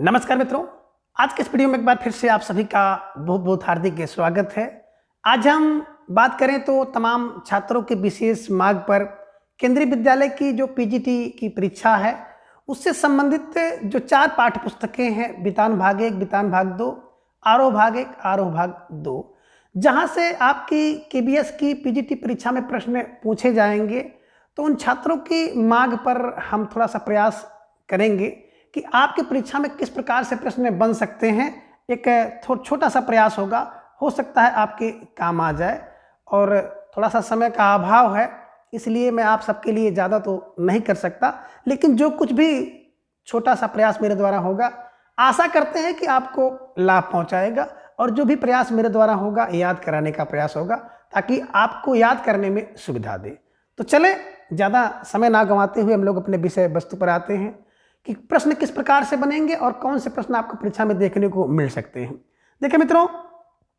नमस्कार मित्रों, आज के इस वीडियो में एक बार फिर से आप सभी का बहुत बहुत हार्दिक स्वागत है। आज हम बात करें तो तमाम छात्रों के विशेष मार्ग पर केंद्रीय विद्यालय की जो पीजीटी की परीक्षा है उससे संबंधित जो 4 पाठ्य पुस्तकें हैं, वितान भाग 1, वितान भाग 2, आरोह भाग 1, आरोह भाग 2, जहां से आपकी केबीएस की पीजीटी परीक्षा में प्रश्न पूछे जाएंगे। तो उन छात्रों की मांग पर हम थोड़ा सा प्रयास करेंगे कि आपकी परीक्षा में किस प्रकार से प्रश्न बन सकते हैं। एक छोटा सा प्रयास होगा, हो सकता है आपके काम आ जाए। और थोड़ा सा समय का अभाव है, इसलिए मैं आप सबके लिए ज़्यादा तो नहीं कर सकता, लेकिन जो कुछ भी छोटा सा प्रयास मेरे द्वारा होगा, आशा करते हैं कि आपको लाभ पहुंचाएगा। और जो भी प्रयास मेरे द्वारा होगा, याद कराने का प्रयास होगा ताकि आपको याद करने में सुविधा दे। तो चले ज़्यादा समय ना गंवाते हुए हम लोग अपने विषय वस्तु पर आते हैं कि प्रश्न किस प्रकार से बनेंगे और कौन से प्रश्न आपको परीक्षा में देखने को मिल सकते हैं। देखिए मित्रों,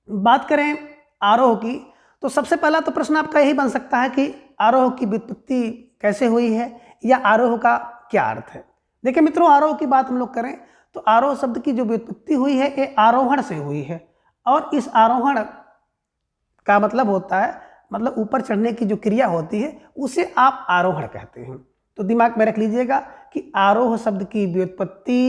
बात करें आरोह की, तो सबसे पहला तो प्रश्न आपका यही बन सकता है कि आरोह की व्युत्पत्ति कैसे हुई है या आरोह का क्या अर्थ है। देखिए मित्रों, आरोह की बात हम लोग करें तो आरोह शब्द की जो व्युत्पत्ति हुई है ये आरोहण से हुई है। और इस आरोहण का मतलब होता है, मतलब ऊपर चढ़ने की जो क्रिया होती है उसे आप आरोहण कहते हैं। तो दिमाग में रख लीजिएगा कि आरोह शब्द की व्युत्पत्ति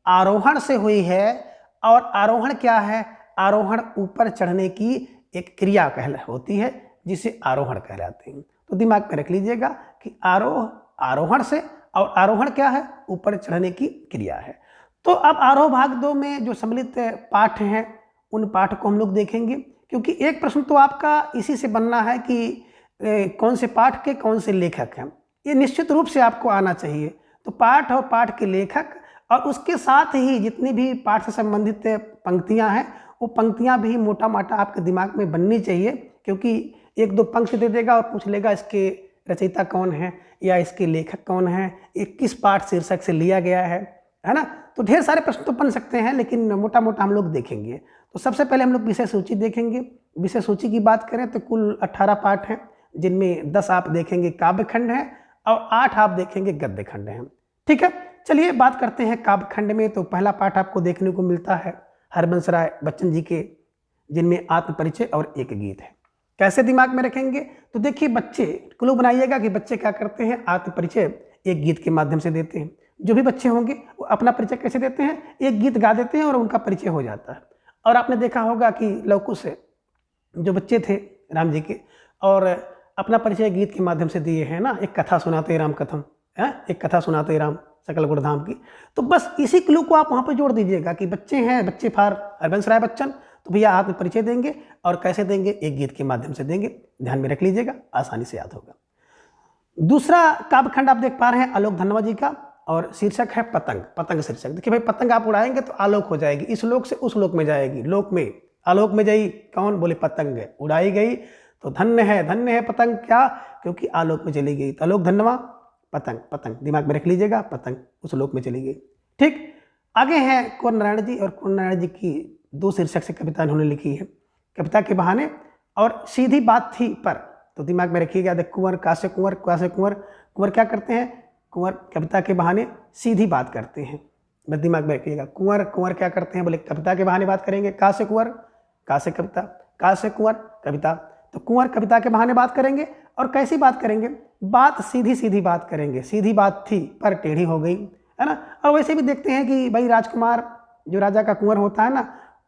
आरोहण से हुई है। और आरोहण क्या है? आरोहण ऊपर चढ़ने की एक क्रिया होती है जिसे आरोहण कहलाते हैं। तो दिमाग में रख लीजिएगा कि आरोह आरोहण से, और आरोहण क्या है? ऊपर चढ़ने की क्रिया है। तो अब आरोह भाग 2 में जो सम्मिलित पाठ हैं उन पाठ को हम लोग देखेंगे, क्योंकि एक प्रश्न तो आपका इसी से बनना है कि कौन से पाठ के कौन से लेखक हैं। ये निश्चित रूप से आपको आना चाहिए। तो पाठ और पाठ के लेखक और उसके साथ ही जितनी भी पाठ से संबंधित पंक्तियां हैं वो पंक्तियां भी मोटा माटा आपके दिमाग में बननी चाहिए, क्योंकि 1-2 पंक्ति दे देगा और पूछ लेगा इसके रचयिता कौन है या इसके लेखक कौन है, ये किस पाठ शीर्षक से लिया गया है ना। तो ढेर सारे प्रश्न तो बन सकते हैं, लेकिन मोटा मोटा हम लोग देखेंगे। तो सबसे पहले हम लोग विषय सूची देखेंगे। विषय सूची की बात करें तो कुल 18 पाठ हैं, जिनमें 10 आप देखेंगे काव्य खंड है और 8 आप देखेंगे गद्य खंड हैं। ठीक है, चलिए बात करते हैं काव्य खंड में। तो पहला पाठ आपको देखने को मिलता है हरबंस राय बच्चन जी के, जिनमें आत्म परिचय और एक गीत है। कैसे दिमाग में रखेंगे? तो देखिए बच्चे, क्लू बनाइएगा कि बच्चे क्या करते हैं, आत्म परिचय एक गीत के माध्यम से देते हैं। जो भी बच्चे होंगे वो अपना परिचय कैसे देते हैं? एक गीत गा देते हैं और उनका परिचय हो जाता है। और आपने देखा होगा कि लवकुश से जो बच्चे थे राम जी के, और अपना परिचय गीत के माध्यम से दिए हैं ना, एक कथा सुनाते राम कथम है, एक कथा सुनाते राम सकल गुणधाम की। तो बस इसी क्लू को आप वहाँ पे जोड़ दीजिएगा कि बच्चे हैं, बच्चे फार हरबंस राय बच्चन, तो भैया आत्म परिचय देंगे। और कैसे देंगे? एक गीत के माध्यम से देंगे। ध्यान में रख लीजिएगा, आसानी से याद होगा। दूसरा काव्य खंड आप देख पा रहे हैं आलोक धनवा जी का, और शीर्षक है पतंग। पतंग शीर्षक। देखिए भाई, पतंग आप उड़ाएंगे तो आलोक हो जाएगी, इस लोक से उस लोक में जाएगी। लोक में आलोक में जाई कौन? बोले पतंग उड़ाई गई। तो धन्य है पतंग, क्या? क्योंकि आलोक में चली गई। तो आलोक धनवा पतंग, पतंग दिमाग में रख लीजिएगा, पतंग उस लोक में चली गई। ठीक, आगे हैं कुंवर नारायण जी, और कुंवर नारायण जी की 2 शीर्षक से कविता इन्होंने लिखी है, कविता के बहाने और सीधी बात थी पर। तो दिमाग में रखिएगा, देख कुंवर कासे कुंवर, कासे कुंवर, कुंवर क्या करते हैं? कुंवर कविता के बहाने सीधी बात करते हैं। बस दिमाग में रखिएगा, कुंवर कुंवर क्या करते हैं? बोले कविता के बहाने बात करेंगे। कासे कुंवर, कासे कविता, कासे कुंवर कविता। तो कुंवर कविता के बहाने बात करेंगे। और कैसी बात करेंगे? बात सीधी सीधी बात करेंगे। सीधी बात थी पर टेढ़ी हो गई, है ना। और वैसे भी देखते हैं कि भाई राजकुमार जो राजा का कुंवर होता है ना,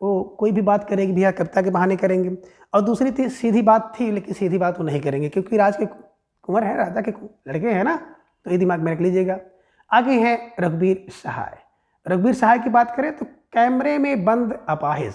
वो कोई भी बात करेगी भैया कविता के बहाने करेंगे। और दूसरी थी सीधी बात थी, लेकिन सीधी बात वो नहीं करेंगे, क्योंकि राज के कुंवर है, राजा के लड़के हैं ना। तो ये दिमाग में रख लीजिएगा। आगे है रघुवीर सहाय। रघुवीर सहाय की बात करें तो कैमरे में बंद अपाहिज,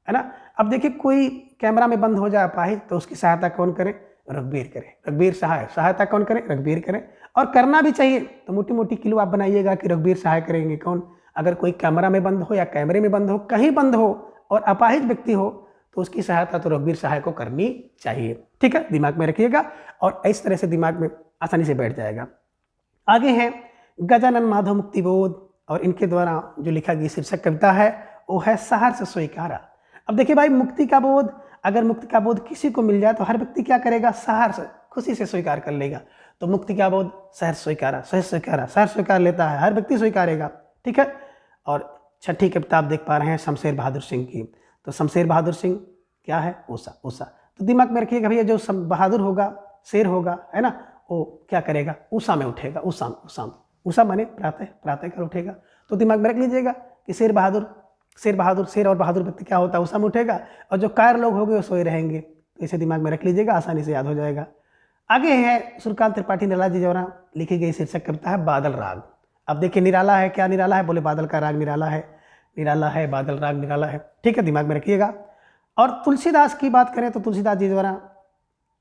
है ना। अब देखिए, कोई कैमरा में बंद हो जाए अपाहिज, तो उसकी सहायता कौन करे? रघुवीर करे। रघुवीर सहाय, सहायता कौन करे? रघुवीर करे। और करना भी चाहिए। तो मोटी मोटी क्लू आप बनाइएगा कि रघुवीर सहाय करेंगे कौन? अगर कोई कैमरा में बंद हो या कैमरे में बंद हो, कहीं बंद हो और अपाहिज व्यक्ति हो, तो उसकी सहायता तो रघुवीर सहाय को करनी चाहिए। ठीक है, दिमाग में रखिएगा, और इस तरह से दिमाग में आसानी से बैठ जाएगा। आगे हैं गजानन माधव मुक्तिबोध, और इनके द्वारा जो लिखा गई शीर्षक कविता है वो है सहर्ष स्वीकारा। अब देखिए भाई, मुक्ति का बोध, अगर मुक्ति का बोध किसी को मिल जाए तो हर व्यक्ति क्या करेगा? सहर्ष, खुशी से स्वीकार कर लेगा। तो मुक्ति का बोध सहर्ष स्वीकारा, सहर्ष स्वीकारा, सहर्ष स्वीकार लेता है, हर व्यक्ति स्वीकारेगा। ठीक है, और छठी कविता आप देख पा रहे हैं शमशेर बहादुर सिंह की। तो शमशेर बहादुर सिंह क्या है? ऊषा। ऊषा तो दिमाग में रखिएगा भैया, जो बहादुर होगा, शेर होगा, है ना, वो क्या करेगा? ऊषा में उठेगा। ऊषा ऊषा ऊषा माने प्रातः, प्रातः कर उठेगा। तो दिमाग में रख लीजिएगा कि शेर बहादुर, शेर बहादुर, शेर और बहादुर व्यक्ति क्या होता है? ऊषा में उठेगा। और जो कायर लोग होंगे वो सोए रहेंगे। तो इसे दिमाग में रख लीजिएगा, आसानी से याद हो जाएगा। आगे है सूर्यकांत त्रिपाठी निराला जी द्वारा लिखी गई शीर्षक कविता है बादल राग। अब देखिए निराला है, क्या निराला है? बोले बादल का राग निराला है, निराला है, बादल राग निराला है। ठीक है, दिमाग में रखिएगा। और तुलसीदास की बात करें तो तुलसीदास जी द्वारा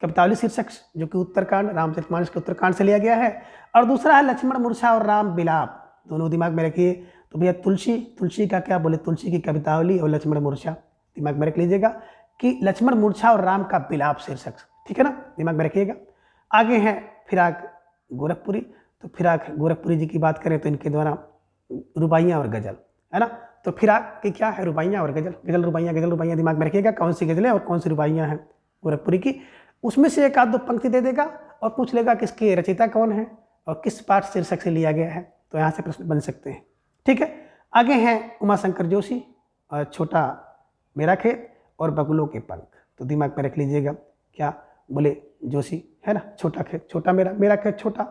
कवितावली शीर्षक जो कि उत्तरकांड, रामचरितमानस के उत्तरकांड से लिया गया है। और दूसरा है लक्ष्मण मूर्छा और राम बिलाप, दोनों दिमाग में रखिए। तो भैया तुलसी, तुलसी का क्या? बोले तुलसी की कवितावली और लक्ष्मण मूर्छा, दिमाग में रख लीजिएगा कि लक्ष्मण मूर्छा और राम का बिलाप शीर्षक। ठीक है ना, दिमाग में रखिएगा। आगे है फिराक गोरखपुरी। तो फिराक गोरखपुरी जी की बात करें तो इनके द्वारा रुबाइयाँ और गजल, है ना। तो फिराक की क्या है? रुबाइयाँ और गजल, गजल रुबाइयाँ, गजल रुबाइयाँ, दिमाग में रखिएगा कौन सी गजलें और कौन सी रुबाइयाँ हैं गोरखपुरी की। उसमें से एक आध दो पंक्ति दे देगा और पूछ लेगा कि इसके रचयिता कौन है और किस पाठ शीर्षक से लिया गया है। तो यहाँ से प्रश्न बन सकते हैं। ठीक है, आगे हैं उमाशंकर जोशी और छोटा मेरा खेत और बगुलों के पंख। तो दिमाग में रख लीजिएगा क्या? बोले जोशी, है ना। छोटा खेत, छोटा मेरा, मेरा खेत छोटा,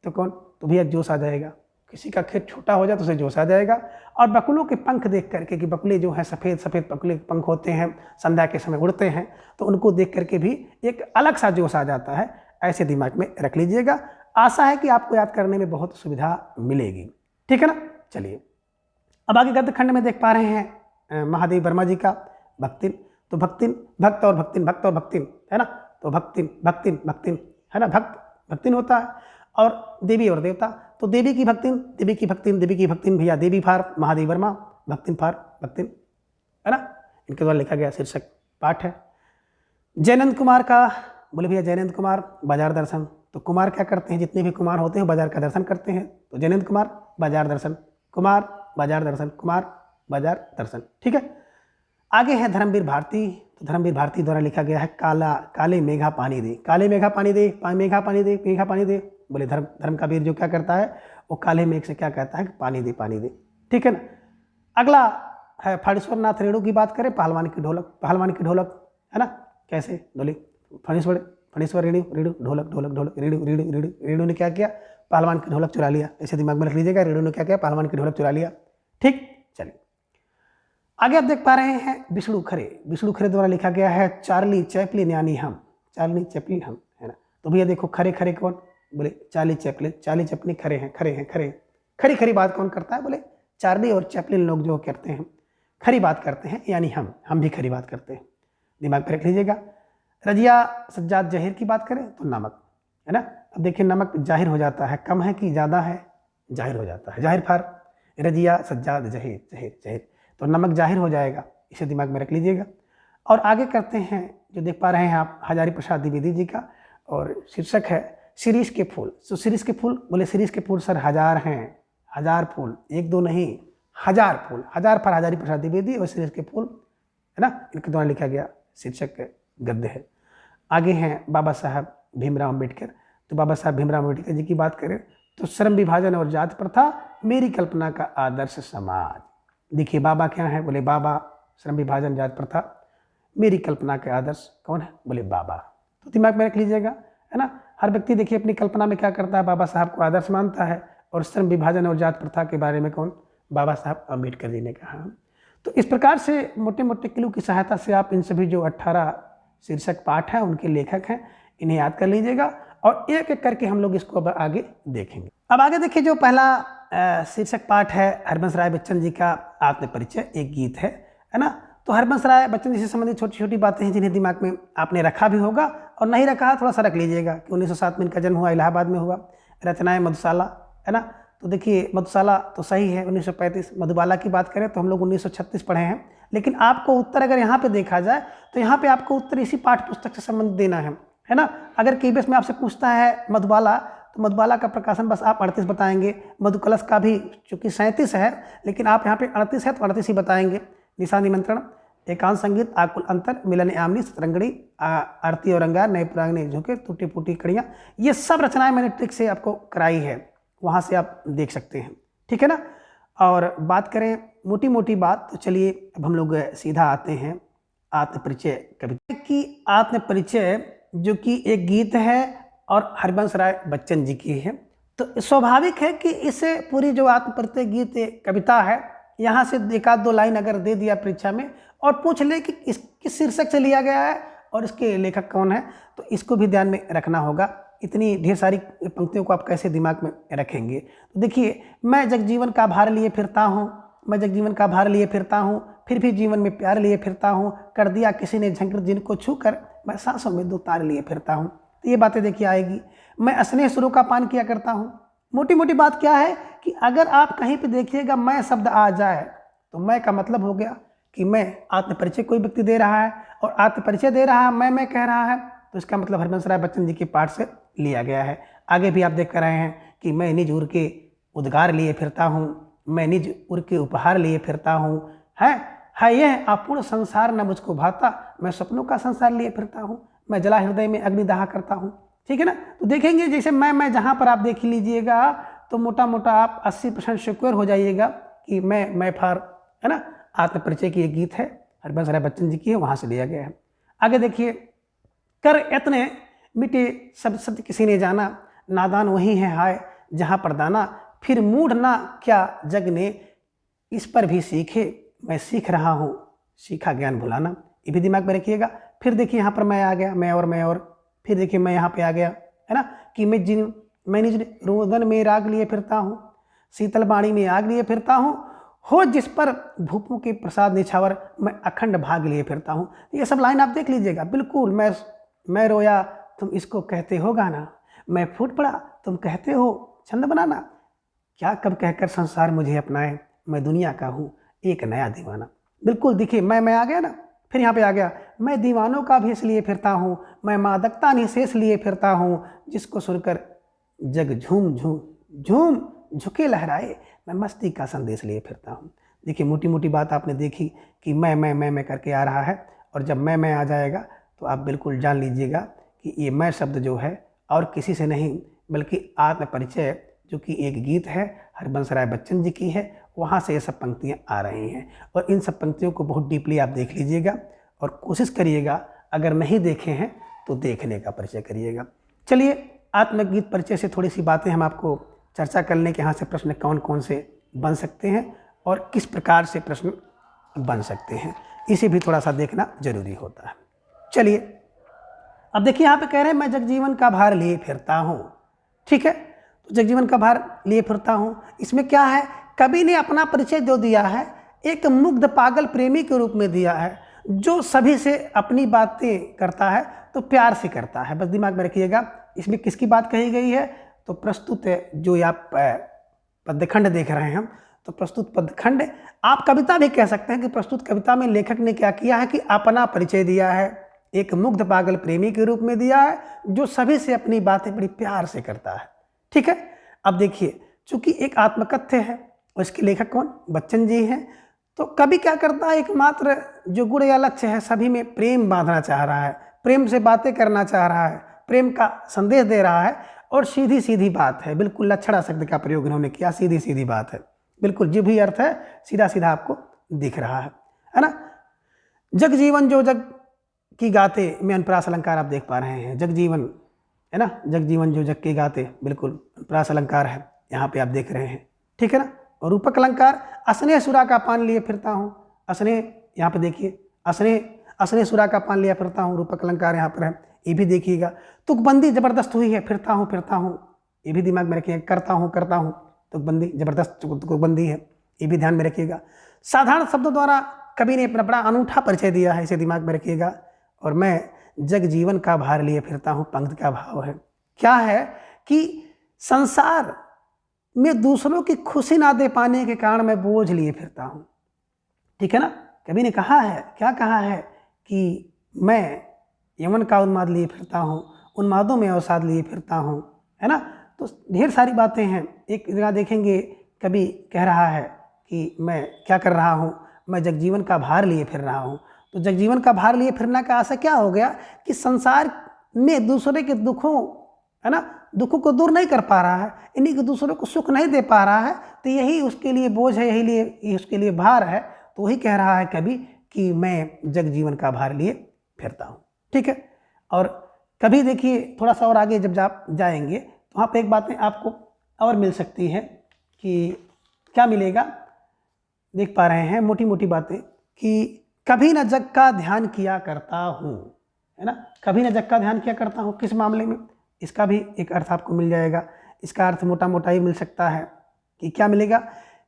तो कौन? तो भैया जोश आ जाएगा। किसी का खेत छोटा हो जाए तो उसे जोश आ जाएगा। और बकुलों के पंख देख करके कि बकुले जो हैं सफ़ेद सफ़ेद बकुले के पंख होते हैं, संध्या के समय उड़ते हैं, तो उनको देख करके भी एक अलग सा जोश आ जाता है। ऐसे दिमाग में रख लीजिएगा। आशा है कि आपको याद करने में बहुत सुविधा मिलेगी। ठीक है ना। चलिए अब आगे गद्य खंड में देख पा रहे हैं महादेव वर्मा जी का भक्तिन। तो भक्तिन, भक्त और भक्तिन, भक्त और भक्तिन, है ना। तो भक्तिन भक्तिन भक्तिन, है ना, भक्त भक्तिन होता है। और देवी और देवता, तो देवी की भक्तिन, देवी की भक्तिन, देवी की भक्तिन भैया देवी फार महादेव वर्मा, भक्तिन फार भक्तिन, है ना। इनके द्वारा लिखा गया शीर्षक पाठ है। जयनंद कुमार का, बोले भैया जयनंद कुमार बाजार दर्शन। तो कुमार क्या करते हैं? जितने भी कुमार होते हैं बाजार का दर्शन करते हैं। तो जयनंद कुमार बाजार दर्शन, कुमार बाजार दर्शन, कुमार बाजार दर्शन। ठीक है, आगे है धर्मवीर भारती। तो धर्मवीर भारती द्वारा लिखा गया है काले मेघा पानी दे, काले मेघा पानी दे, मेघा पानी दे, मेघा पानी दे। बोले धर्म का वीर जो क्या करता है वो काले मेघ से क्या कहता है कि पानी दे, पानी दे। ठीक है ना। अगला है फणीश्वर नाथ रेणु की बात करें, पहलवान की ढोलक, पहलवान की ढोलक, है ना। कैसे? बोले फणीश्वर रेणु, रेणु ढोलक, ढोलक ढोलक, रेणु रेणु रेणु, रेणु ने क्या किया? पहलवान की ढोलक चुरा लिया। ऐसे दिमाग में रख लीजिएगा, रेणु ने क्या किया? पहलवान की ढोलक चुरा लिया। ठीक, चलिए आगे आप देख पा रहे हैं विष्णु खरे। विष्णु खरे द्वारा लिखा गया है चार्ली चैपलिन यानी हम, चार्ली चैपलिन हम, है ना। तो भैया देखो खरे खरे कौन? बोले चार्ली चैपलिन, चार्ली चैपलिन खरे हैं, खरे हैं, खरे। खरी खरी बात कौन करता है? बोले चार्ली और चैपलिन लोग जो करते हैं खरी बात करते हैं, यानी हम भी खरी बात करते हैं। दिमाग में रख लीजिएगा। रजिया सज्जाद जहीर की बात करें तो नमक, है ना। अब देखिए नमक जाहिर हो जाता है, कम है कि ज़्यादा है? जाहिर हो जाता है, जाहिर फार रजिया सज्जाद जहीर, जहीर जहीर, तो नमक जाहिर हो जाएगा। इसे दिमाग में रख लीजिएगा। और आगे करते हैं जो देख पा रहे हैं आप हजारी प्रसाद द्विवेदी जी का, और शीर्षक है शिरीष के फूल। तो शिरीष के फूल, बोले शिरीष के फूल सर हजार हैं, हजार फूल, एक दो नहीं, हजार फूल, हजार पर हजारी प्रसाद द्विवेदी और शिरीष के फूल, है ना। इनके द्वारा लिखा गया शीर्षक गद्य है। आगे हैं बाबा साहब भीमराव अम्बेडकर। तो बाबा साहब भीमराव अम्बेडकर जी की बात करें तो श्रम विभाजन और जाति प्रथा मेरी कल्पना का आदर्श समाज। देखिए बाबा क्या है? बोले बाबा श्रम विभाजन जाति प्रथा मेरी कल्पना के आदर्श कौन है? बोले बाबा। तो दिमाग में रख लीजिएगा, है ना। हर व्यक्ति देखिए अपनी कल्पना में क्या करता है? बाबा साहब को आदर्श मानता है। और श्रम विभाजन और जाति प्रथा के बारे में कौन? बाबा साहब अम्बेडकर जी ने कहा। तो इस प्रकार से मोटे मोटे क्लू की सहायता से आप इन सभी जो 18 शीर्षक पाठ हैं उनके लेखक हैं, इन्हें याद कर लीजिएगा। और एक एक करके हम लोग इसको अब आगे देखेंगे। अब आगे देखिए जो पहला शीर्षक पाठ है हरबंस राय बच्चन जी का आत्म परिचय, एक गीत है ना। तो हरबंस राय बच्चन जी से संबंधित छोटी छोटी बातें हैं जिन्हें दिमाग में आपने रखा भी होगा और नहीं रखा थोड़ा सा रख लीजिएगा कि 1907 में इनका जन्म हुआ, इलाहाबाद में हुआ। रचनाएं मधुशाला, है ना। तो देखिए मधुशाला तो सही है 1935। मधुबाला की बात करें तो हम लोग 1936 पढ़े हैं, लेकिन आपको उत्तर अगर यहाँ पे देखा जाए तो यहाँ पे आपको उत्तर इसी पाठ्य पुस्तक से संबंधित देना है ना। अगर केबीएस में आपसे पूछता है मधुबाला तो मधुबाला का प्रकाशन बस आप 38 बताएंगे। मधुकलश का भी चूंकि 37 है लेकिन आप यहाँ पे 38 है तो 38 ही बताएंगे। निशा निमंत्रण, एकांत संगीत, आकुल अंतर, मिलन आमनी, सतरंगड़ी, आरती और अंगार, नए पुराने झोंके, टूटी फूटी कड़ियाँ, ये सब रचनाएं मैंने ट्रिक से आपको कराई है, वहाँ से आप देख सकते हैं। ठीक है ना। और बात करें मोटी मोटी बात, तो चलिए अब हम लोग सीधा आते हैं आत्मपरिचय कविता की। आत्मपरिचय जो कि एक गीत है और हरिवंश राय बच्चन जी की है, तो स्वाभाविक है कि इसे पूरी जो आत्मपरिचय गीत कविता है, यहाँ से एक आध दो लाइन अगर दे दिया परीक्षा में और पूछ ले कि किस शीर्षक से लिया गया है और इसके लेखक कौन है, तो इसको भी ध्यान में रखना होगा। इतनी ढेर सारी पंक्तियों को आप कैसे दिमाग में रखेंगे। तो देखिए, मैं जगजीवन का भार लिए फिरता हूँ, मैं जगजीवन का भार लिए फिरता हूँ, फिर भी जीवन में प्यार लिए फिरता हूँ, कर दिया किसी ने झंकर जिनको छू कर, मैं सांसों में दो तार लिए फिरता हूँ। तो ये बातें देखिए आएगी। मैं स्नेह सुरों का पान किया करता हूँ। मोटी मोटी बात क्या है कि अगर आप कहीं पे देखिएगा मैं शब्द आ जाए तो मैं का मतलब हो गया कि मैं आत्मपरिचय कोई व्यक्ति दे रहा है और आत्मपरिचय दे रहा है, मैं कह रहा है, तो इसका मतलब हरिवंश राय बच्चन जी के पाठ से लिया गया है। आगे भी आप देख कर रहे हैं कि मैं निज उर के उद्गार लिए फिरता हूँ, मैं निज उर के उपहार लिए फिरता हूँ, है यह अपूर्ण संसार न मुझको भाता, मैं सपनों का संसार लिए फिरता हूँ, मैं जला हृदय में अग्निदाह करता हूँ। ठीक है ना। तो देखेंगे जैसे मैं जहाँ पर आप देख लीजिएगा तो मोटा मोटा आप 80% सिक्योर हो जाइएगा कि मैं फार, है ना, आत्मपरिचय की एक गीत है, हरिवंश राय बच्चन जी की है, वहाँ से लिया गया है। आगे देखिए, कर इतने मिटे सब सत्य किसी ने जाना, नादान वही है हाय जहाँ पर दाना, फिर मूढ़ ना क्या जग ने इस पर भी सीखे, मैं सीख रहा हूँ सीखा ज्ञान भुलाना। ये भी दिमाग में रखिएगा। फिर देखिए यहाँ पर मैं आ गया, मैं और फिर देखिए मैं यहाँ पे आ गया, है ना, कि मैं निज रोदन में राग लिए फिरता हूँ, शीतल बाणी में आग लिए फिरता हूँ, हो जिस पर भूपों के प्रसाद निछावर, मैं अखंड भाग लिए फिरता हूँ। ये सब लाइन आप देख लीजिएगा। बिल्कुल, मैं रोया तुम इसको कहते हो गाना, मैं फूट पड़ा तुम कहते हो छंद बनाना, क्या कब कहकर संसार मुझे अपनाए, मैं दुनिया का हूँ एक नया दीवाना। बिल्कुल देखिए मैं आ गया ना। फिर यहाँ पे आ गया, मैं दीवानों का भेष लिए फिरता हूँ, मैं मादकता निशेष लिए फिरता हूँ, जिसको सुनकर जग झूम झूम झूम झुके लहराए, मैं मस्ती का संदेश लिए फिरता हूँ। देखिए मोटी मोटी बात आपने देखी कि मैं करके आ रहा है, और जब मैं आ जाएगा तो आप बिल्कुल जान लीजिएगा कि ये मैं शब्द जो है और किसी से नहीं बल्कि आत्मपरिचय जो कि एक गीत है हरिवंश राय बच्चन जी की है, वहाँ से ये सब पंक्तियाँ आ रही हैं। और इन सब पंक्तियों को बहुत डीपली आप देख लीजिएगा और कोशिश करिएगा, अगर नहीं देखे हैं तो देखने का परिचय करिएगा। चलिए, आत्मगीत परिचय से थोड़ी सी बातें हम आपको चर्चा कर लें कि यहाँ से प्रश्न कौन कौन से बन सकते हैं और किस प्रकार से प्रश्न बन सकते हैं, इसे भी थोड़ा सा देखना जरूरी होता है। चलिए, अब देखिए यहाँ पे कह रहे हैं मैं जगजीवन का भार लिए फिरता हूँ। ठीक है, तो जगजीवन का भार लिए फिरता हूँ, इसमें क्या है, कवि ने अपना परिचय जो दिया है एक मुग्ध पागल प्रेमी के रूप में दिया है, जो सभी से अपनी बातें करता है तो प्यार से करता है। बस दिमाग में रखिएगा। इसमें किसकी बात कही गई है, तो प्रस्तुत जो आप पद्यखंड देख रहे हैं हम, तो प्रस्तुत पद्यखंड, आप कविता भी कह सकते हैं कि प्रस्तुत कविता में लेखक ने क्या किया है कि अपना परिचय दिया है, एक मुग्ध पागल प्रेमी के रूप में दिया है, जो सभी से अपनी बातें बड़ी प्यार से करता है। ठीक है, अब देखिए, चूंकि एक आत्मकथ्य है और इसके लेखक कौन, बच्चन जी हैं, तो कवि क्या करता है, एकमात्र जो गुण या लक्ष्य है, सभी में प्रेम बांधना चाह रहा है, प्रेम से बातें करना चाह रहा है, प्रेम का संदेश दे रहा है, और सीधी सीधी बात है। बिल्कुल लक्षणा शब्द का प्रयोग इन्होंने किया, सीधी सीधी बात है, बिल्कुल जो भी अर्थ है सीधा सीधा आपको दिख रहा है ना। जग जीवन जो जग की गाते में अनुप्रास अलंकार आप देख पा रहे हैं, जग जीवन, है ना, जग जीवन जो जग के गाते, बिल्कुल अनुप्रास अलंकार है, यहाँ पे आप देख रहे हैं। ठीक है ना। और रूपक अलंकार, असने सुरा का पान लिए फिरता हूँ, असने, यहाँ पे देखिए, असने सुरा का पान लिया फिरता हूँ, रूपक अलंकार यहाँ पर है, ये भी देखिएगा। तुकबंदी जबरदस्त हुई है, फिरता हूँ, ये भी दिमाग में रखिएगा, करता हूँ, तुकबंदी जबरदस्त तुकबंदी है, ये भी ध्यान में रखिएगा। साधारण शब्दों द्वारा कवि ने अपना बड़ा अनूठा परिचय दिया है, इसे दिमाग में रखिएगा। और मैं जग जीवन का भार लिए फिरता हूँ, पंक्ति का भाव है, क्या है कि संसार में दूसरों की खुशी ना दे पाने के कारण मैं बोझ लिए फिरता हूँ। ठीक है ना। कवि ने कहा है, क्या कहा है कि मैं यमन का उन्माद लिए फिरता हूँ, उन्मादों में अवसाद लिए फिरता हूँ, है ना। तो ढेर सारी बातें हैं। एक जगह देखेंगे कवि कह रहा है कि मैं क्या कर रहा हूँ, मैं जगजीवन का भार लिए फिर रहा हूँ। तो जगजीवन का भार लिए फिरना का आशा क्या हो गया कि संसार में दूसरे के दुखों, है ना, दुखों को दूर नहीं कर पा रहा है, इन्हीं के दूसरों को सुख नहीं दे पा रहा है, तो यही उसके लिए बोझ है, यही उसके लिए भार है। तो वही कह रहा है कभी कि मैं जग जीवन का भार लिए फिरता हूँ। ठीक है। और कभी देखिए थोड़ा सा और आगे जब जाएंगे तो वहाँ पे एक बातें आपको और मिल सकती है कि क्या मिलेगा, देख पा रहे हैं मोटी मोटी बातें कि कभी न जग का ध्यान किया करता हूँ, है ना। कभी न जग का ध्यान किया करता हूँ, किस मामले में, इसका भी एक अर्थ आपको मिल जाएगा। इसका अर्थ मोटा मोटा ही मिल सकता है कि क्या मिलेगा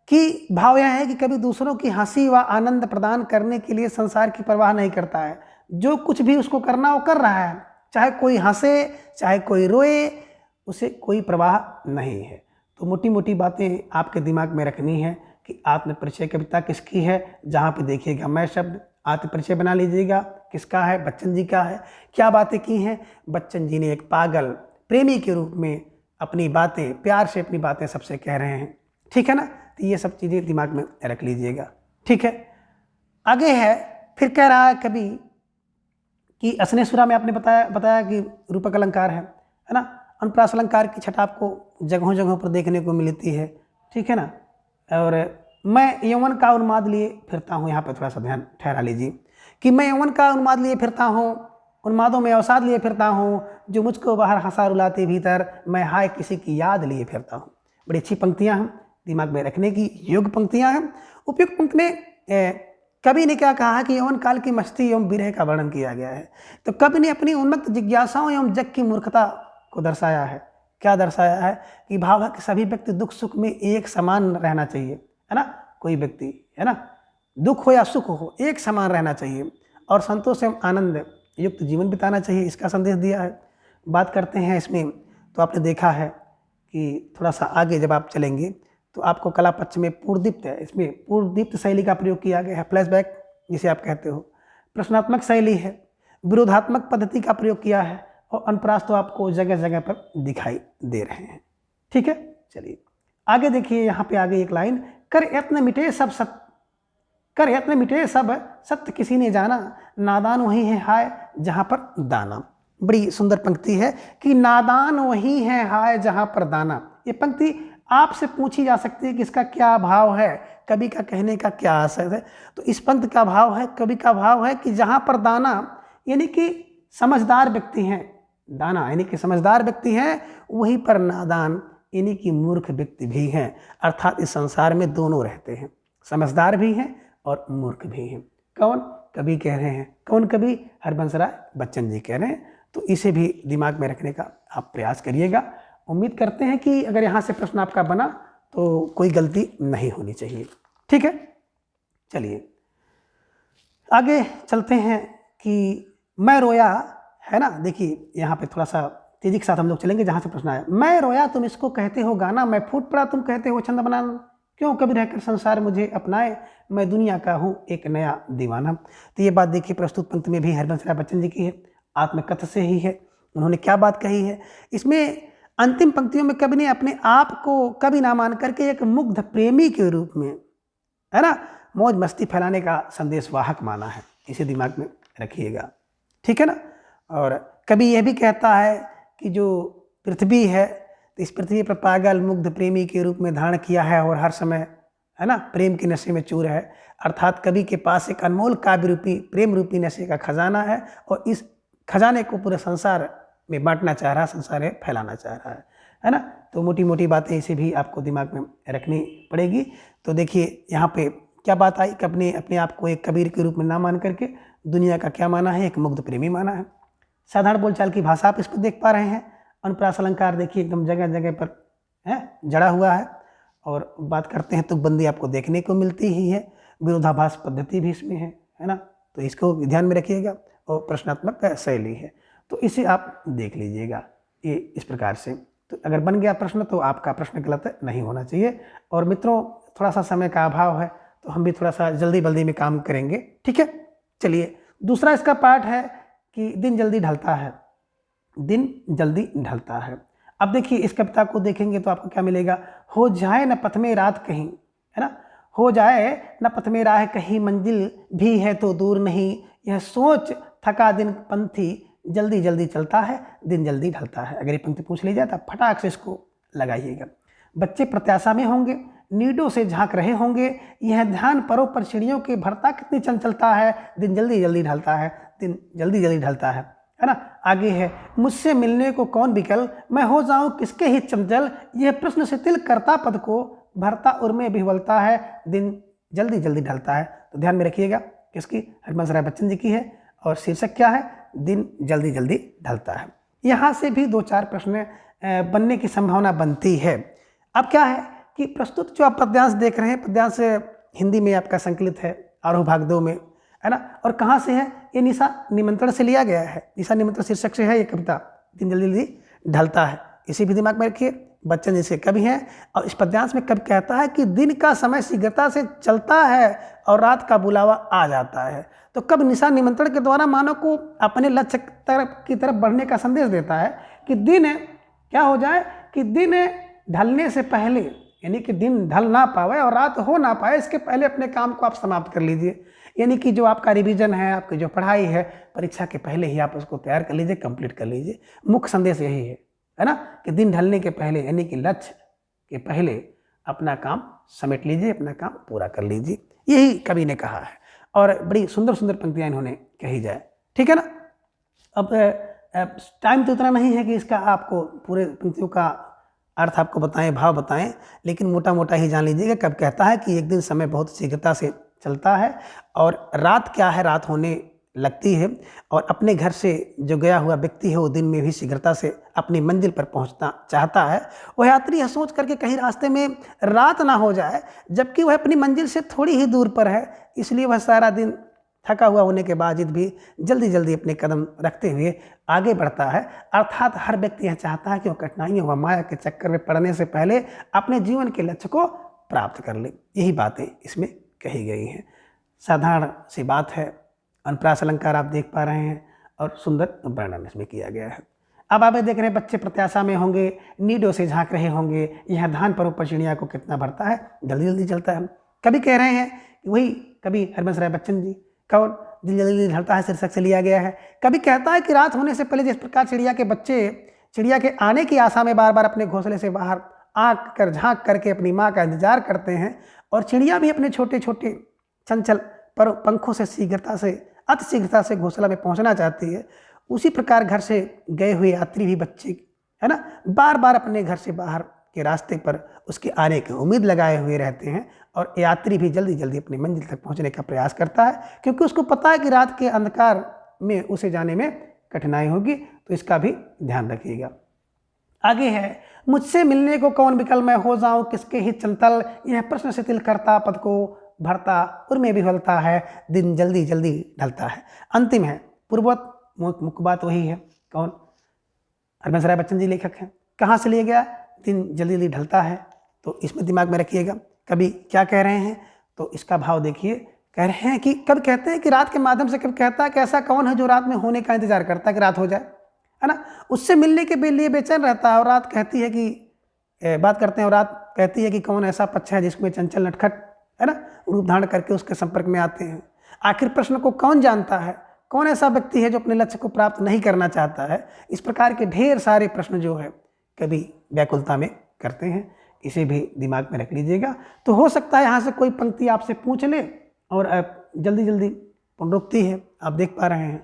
कि भाव यह है कि कभी दूसरों की हंसी व आनंद प्रदान करने के लिए संसार की परवाह नहीं करता है। जो कुछ भी उसको करना वो कर रहा है, चाहे कोई हंसे चाहे कोई रोए, उसे कोई परवाह नहीं है। तो मोटी मोटी बातें आपके दिमाग में रखनी है कि आत्म परिचय कविता किसकी है। जहाँ पे देखिएगा मैं शब्द, आत्म परिचय बना लीजिएगा, किसका है, बच्चन जी का है। क्या बातें की हैं, बच्चन जी ने एक पागल प्रेमी के रूप में अपनी बातें, प्यार से अपनी बातें सबसे कह रहे हैं। ठीक है ना। तो ये सब चीज़ें दिमाग में रख लीजिएगा। ठीक है। आगे है, फिर कह रहा है कभी कि असनेसुरा में आपने बताया कि रूपक अलंकार है ना। अनुप्रास अलंकार की छटा आपको जगहों जगहों पर देखने को मिलती है। ठीक है ना। और मैं यौवन का उन्माद लिए फिरता हूँ, यहाँ पे थोड़ा सा ध्यान ठहरा लीजिए कि मैं यौवन का उन्माद लिए फिरता हूँ, उन्मादों में अवसाद लिए फिरता हूँ, जो मुझको बाहर हंसा रुलाते भीतर, मैं हाय किसी की याद लिए फिरता हूँ। बड़ी अच्छी पंक्तियाँ हैं, दिमाग में रखने की योग्य पंक्तियाँ हैं। उपयुक्त पंक्ति में कवि ने क्या कहा है कि यौवन काल की मस्ती एवं विरह का वर्णन किया गया है। तो कवि ने अपनी उन्मत्त जिज्ञासाओं एवं जग की मूर्खता को दर्शाया है। क्या दर्शाया है कि भाव है कि सभी व्यक्ति दुख सुख में एक समान रहना चाहिए, है ना। कोई व्यक्ति, है ना, दुख हो या सुख हो, एक समान रहना चाहिए और संतोष एवं आनंद युक्त जीवन बिताना चाहिए, इसका संदेश दिया है। बात करते हैं इसमें, तो आपने देखा है कि थोड़ा सा आगे जब आप चलेंगे तो आपको कला पक्ष में पूर्वदीप्त है, इसमें पूर्वदीप्त शैली का प्रयोग किया गया है, फ्लैशबैक जिसे आप कहते हो। प्रश्नात्मक शैली है, विरोधात्मक पद्धति का प्रयोग किया है और अनुप्रास तो आपको जगह जगह पर दिखाई दे रहे हैं। ठीक है। चलिए आगे देखिए, यहाँ पे आगे एक लाइन, कर यत्न मिटे सब सत्य, कर यत्न मिटे सब सत्य किसी ने जाना, नादान वही है हाय जहाँ पर दाना। बड़ी सुंदर पंक्ति है कि नादान वही है हाय जहाँ पर दाना। ये पंक्ति आपसे पूछी जा सकती है कि इसका क्या भाव है, कवि का कहने का क्या आशय है। तो इस पंक्ति का भाव है, कवि का भाव है कि जहाँ पर दाना यानी कि समझदार व्यक्ति हैं, दाना यानी कि समझदार व्यक्ति हैं, वहीं पर नादान यानी कि मूर्ख व्यक्ति भी हैं। अर्थात इस संसार में दोनों रहते हैं, समझदार भी हैं और मूर्ख भी हैं। कौन? कवि कह रहे हैं। कौन कवि? हरबंस राय बच्चन जी कह रहे हैं। तो इसे भी दिमाग में रखने का आप प्रयास करिएगा। उम्मीद करते हैं कि अगर यहाँ से प्रश्न आपका बना तो कोई गलती नहीं होनी चाहिए। ठीक है। चलिए आगे चलते हैं कि मैं रोया, है ना। देखिए यहाँ पे थोड़ा सा तेजी के साथ हम लोग चलेंगे जहाँ से प्रश्न आया। मैं रोया तुम इसको कहते हो गाना, मैं फूट पड़ा तुम कहते हो छंद बनाना, क्यों कभी रहकर संसार मुझे अपनाए, मैं दुनिया का हूँ एक नया दीवाना। तो ये बात देखिए प्रस्तुत पंक्ति में भी हरबंस राय बच्चन जी की है, आत्मकथ से ही है। उन्होंने क्या बात कही है इसमें, अंतिम पंक्तियों में कवि ने अपने आप को कवि ना मान करके एक मुग्ध प्रेमी के रूप में, है ना, मौज मस्ती फैलाने का संदेश वाहक माना है। इसे दिमाग में रखिएगा। ठीक है ना। और कवि यह भी कहता है कि जो पृथ्वी है, तो इस पृथ्वी पर पागल मुग्ध प्रेमी के रूप में धारण किया है और हर समय, है ना, प्रेम के नशे में चूर है। अर्थात कवि के पास एक अनमोल काव्य रूपी प्रेम रूपी नशे का खजाना है और इस खजाने को पूरे संसार में बांटना चाह रहा है, संसार में फैलाना चाह रहा है ना। तो मोटी मोटी बातें इसे भी आपको दिमाग में रखनी पड़ेगी। तो देखिए यहाँ पे क्या बात आई कि अपने आप को एक कबीर के रूप में ना मान करके दुनिया का क्या माना है, एक मुग्ध प्रेमी माना है। साधारण बोलचाल की भाषा आप इस पर देख पा रहे हैं। अनुप्रास अलंकार देखिए एकदम जगह जगह पर है जड़ा हुआ है। और बात करते हैं तो बंदी आपको देखने को मिलती ही है, विरोधाभास पद्धति भी इसमें है ना। तो इसको ध्यान में रखिएगा। और प्रश्नात्मक शैली है, तो इसे आप देख लीजिएगा ये इस प्रकार से। तो अगर बन गया प्रश्न तो आपका प्रश्न गलत नहीं होना चाहिए। और मित्रों थोड़ा सा समय का अभाव है तो हम भी थोड़ा सा जल्दी में काम करेंगे। ठीक है। चलिए दूसरा इसका पार्ट है कि दिन जल्दी ढलता है, दिन जल्दी ढलता है। अब देखिए इस कविता को देखेंगे तो आपको क्या मिलेगा, हो जाए न पथ में रात कहीं, है ना, हो जाए न पथ में राह कहीं, मंजिल भी है तो दूर नहीं, यह सोच थका दिन पंथी जल्दी जल्दी चलता है, दिन जल्दी ढलता है। अगर ये पंक्ति पूछ ली जाए तो आप फटाक से इसको लगाइएगा। बच्चे प्रत्याशा में होंगे, नीडों से झांक रहे होंगे, यह ध्यान परों पर चिड़ियों के भरता कितनी चंचलता है, दिन जल्दी जल्दी ढलता है, दिन जल्दी जल्दी ढलता है ना। आगे है, मुझसे मिलने को कौन विकल, मैं हो जाऊं किसके ही चंचल, यह प्रश्न से तिल करता पद को, भरता उर्मे विह्वलता है, दिन जल्दी जल्दी ढलता है। तो ध्यान में रखिएगा, किसकी, हरबंस राय बच्चन जी की है, और शीर्षक क्या है, दिन जल्दी जल्दी ढलता है। यहाँ से भी 2-4 प्रश्न बनने की संभावना बनती है। अब क्या है कि प्रस्तुत जो आप पद्यांश देख रहे हैं, पद्यांश हिंदी में आपका संकलित है आरोह भाग 2 में, है ना। और कहाँ से है, ये निशा निमंत्रण से लिया गया है, निशा निमंत्रण शीर्षक से है ये कविता, दिन जल्दी जल्दी ढलता है। इसी भी दिमाग में रखिए, बच्चन जैसे कवि हैं, और इस पद्यांश में कवि कहता है कि दिन का समय शीघ्रता से चलता है और रात का बुलावा आ जाता है। तो कब निशा निमंत्रण के द्वारा मानव को अपने लक्ष्य की तरफ बढ़ने का संदेश देता है कि दिन क्या हो जाए, कि दिन ढलने से पहले, यानी कि दिन ढल ना पावे और रात हो ना पाए, इसके पहले अपने काम को आप समाप्त कर लीजिए। यानी कि जो आपका रिवीजन है, आपकी जो पढ़ाई है, परीक्षा के पहले ही आप उसको तैयार कर लीजिए, कंप्लीट कर लीजिए। मुख्य संदेश यही है ना, कि दिन ढलने के पहले, यानी कि लक्ष्य के पहले अपना काम समेट लीजिए, अपना काम पूरा कर लीजिए। यही कवि ने कहा है, और बड़ी सुंदर सुंदर पंक्तियाँ इन्होंने कही जाए, ठीक है ना। अब टाइम तो इतना नहीं है कि इसका आपको पूरे पंक्तियों का अर्थ आपको बताएं, भाव बताएं, लेकिन मोटा मोटा ही जान लीजिएगा। कब कहता है कि एक दिन समय बहुत शीघ्रता से चलता है और रात क्या है, रात होने लगती है, और अपने घर से जो गया हुआ व्यक्ति है वो दिन में भी शीघ्रता से अपनी मंजिल पर पहुंचना चाहता है। वह यात्री यह सोच करके कहीं रास्ते में रात ना हो जाए, जबकि वह अपनी मंजिल से थोड़ी ही दूर पर है, इसलिए वह सारा दिन थका हुआ होने के बावजूद भी जल्दी जल्दी अपने कदम रखते हुए आगे बढ़ता है। अर्थात हर व्यक्ति यह चाहता है कि वह कठिनाइयों व माया के चक्कर में पड़ने से पहले अपने जीवन के लक्ष्य को प्राप्त कर ले। यही बातें इसमें कही गई हैं। साधारण सी बात है, अनुप्रास अलंकार आप देख पा रहे हैं, और सुंदर वर्णन इसमें किया गया है। अब आप देख रहे हैं, बच्चे प्रत्याशा में होंगे, नीडों से झांक रहे होंगे, यह धान पर ऊपर चिड़िया को कितना भरता है, जल्दी जल्दी चलता है। कभी कह रहे हैं, वही कवि हरबंस राय बच्चन जी, कौन, दिन जल्दी जल्दी ढलता है शीर्षक से लिया गया है। कभी कहता है कि रात होने से पहले जिस प्रकार चिड़िया के बच्चे चिड़िया के आने की आशा में बार बार अपने घोंसले से बाहर आँख कर झाँक करके अपनी माँ का इंतजार करते हैं, और चिड़िया भी अपने छोटे छोटे चंचल पर पंखों से शीघ्रता से, अति शीघ्रता से घोंसला में पहुंचना चाहती है, उसी प्रकार घर से गए हुए यात्री भी बच्चे, है ना, बार बार अपने घर से बाहर के रास्ते पर उसके आने की उम्मीद लगाए हुए रहते हैं, और यात्री भी जल्दी जल्दी अपनी मंजिल तक पहुंचने का प्रयास करता है, क्योंकि उसको पता है कि रात के अंधकार में उसे जाने में कठिनाई होगी। तो इसका भी ध्यान रखिएगा। आगे है, मुझसे मिलने को कौन विकल, मैं हो जाऊं किसके ही चंचल, यह प्रश्न से तिल करता पद को, भरता उर्मे विह्वलता है, दिन जल्दी जल्दी ढलता है। अंतिम है, पूर्ववत मुख्य बात वही है, कौन, हरबंस राय बच्चन जी लेखक हैं। कहाँ से लिया गया, दिन जल्दी जल्दी ढलता है, तो इसमें दिमाग में रखिएगा। कभी क्या कह रहे हैं, तो इसका भाव देखिए। कह रहे हैं कि कब कहते हैं कि रात के माध्यम से, कब कहता है कि ऐसा कौन है जो रात में होने का इंतजार करता है कि रात हो जाए, है ना, उससे मिलने के लिए बेचैन रहता है। और रात कहती है कि बात करते हैं, और रात कहती है कि कौन ऐसा पक्ष है जिसमें चंचल नटखट, है ना, रूप धारण करके उसके संपर्क में आते हैं। आखिर प्रश्न को कौन जानता है, कौन ऐसा व्यक्ति है जो अपने लक्ष्य को प्राप्त नहीं करना चाहता है। इस प्रकार के ढेर सारे प्रश्न जो है कभी व्याकुलता में करते हैं, इसे भी दिमाग में रख लीजिएगा। तो हो सकता है यहाँ से कोई पंक्ति आपसे पूछ ले और जल्दी जल्दी पुनरुक्ति है, आप देख पा रहे हैं,